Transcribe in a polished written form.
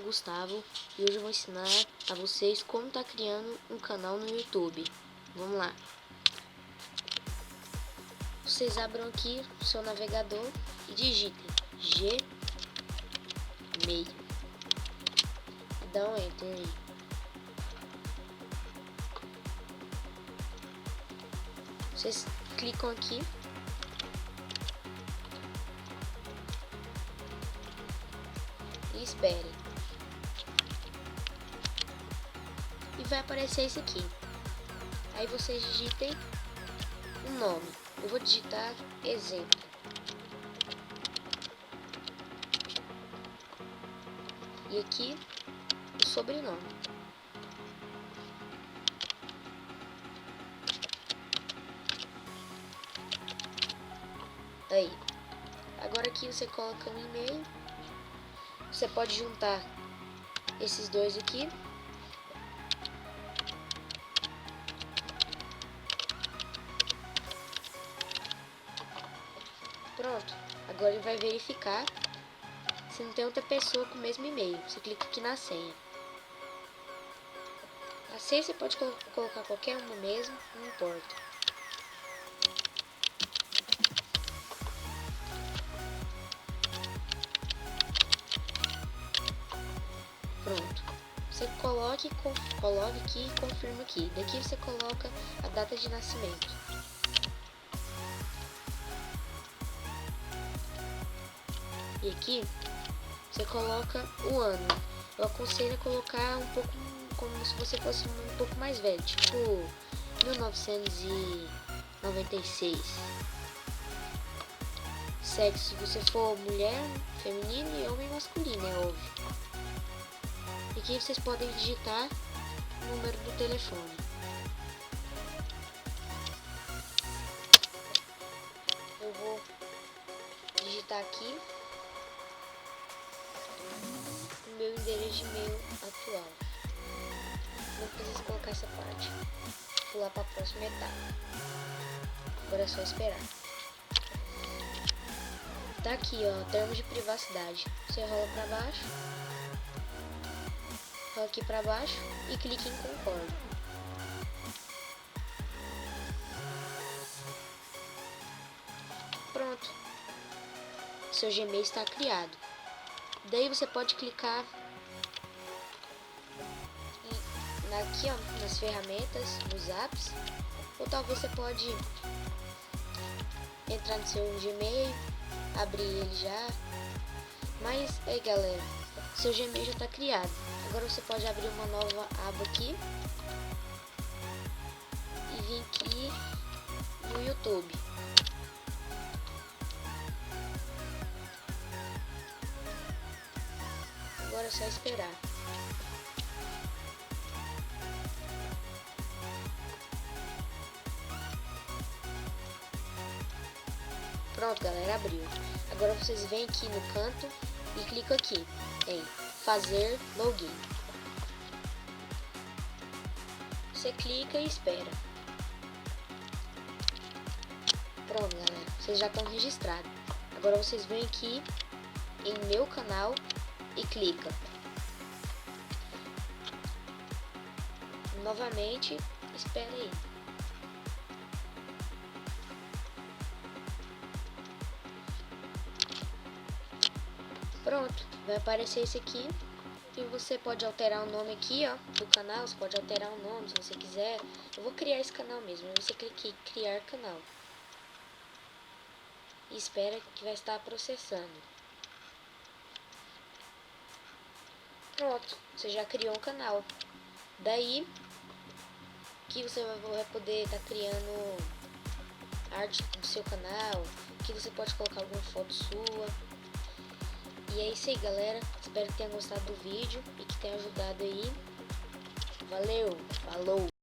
Gustavo e hoje eu vou ensinar a vocês como tá criando um canal no YouTube. Vamos lá. Vocês abram aqui o seu navegador e digitem Gmail e dá um enter aí. Vocês clicam aqui e esperem. E vai aparecer isso aqui. Aí vocês digitem um nome. Eu vou digitar exemplo. E aqui o sobrenome. Aí. Agora aqui você coloca um e-mail. Você pode juntar esses dois aqui. Pronto. Agora ele vai verificar se não tem outra pessoa com o mesmo e-mail. Você clica aqui na senha. A senha você pode colocar qualquer uma mesmo, não importa. Pronto. Você coloque aqui e confirma aqui. Daqui você coloca a data de nascimento. E aqui você coloca o ano. Eu aconselho a colocar um pouco como se você fosse um pouco mais velho, tipo 1996. Sexo, se você for mulher, feminino e homem masculino, é óbvio. E aqui vocês podem digitar o número do telefone. Eu vou digitar aqui o meu endereço de e-mail atual. Não precisa colocar essa parte. Pular para a próxima etapa. Agora é só esperar. Tá aqui, ó, termos de privacidade. Você rola para baixo. Rola aqui para baixo e clique em concordo. Pronto. Seu Gmail está criado. Daí você pode clicar aqui, ó, nas ferramentas, nos apps, ou talvez você pode entrar no seu Gmail, abrir ele já. Mas aí, galera, seu Gmail já está criado. Agora você pode abrir uma nova aba aqui e vir aqui no YouTube. Agora é só esperar. Pronto, galera, abriu. Agora vocês vêm aqui no canto e clicam aqui em fazer login. Você clica e espera. Pronto, galera, vocês já estão registrados. Agora vocês vêm aqui em meu canal e clica. Novamente, espera aí. Pronto, vai aparecer esse aqui. E você pode alterar o nome aqui, ó, do canal. Você pode alterar o nome se você quiser. Eu vou criar esse canal mesmo. Você clica em criar canal. E espera que vai estar processando. Pronto, você já criou um canal. Daí que você vai poder estar criando arte do seu canal. Que você pode colocar alguma foto sua. E é isso aí, galera. Espero que tenham gostado do vídeo e que tenha ajudado aí. Valeu, falou!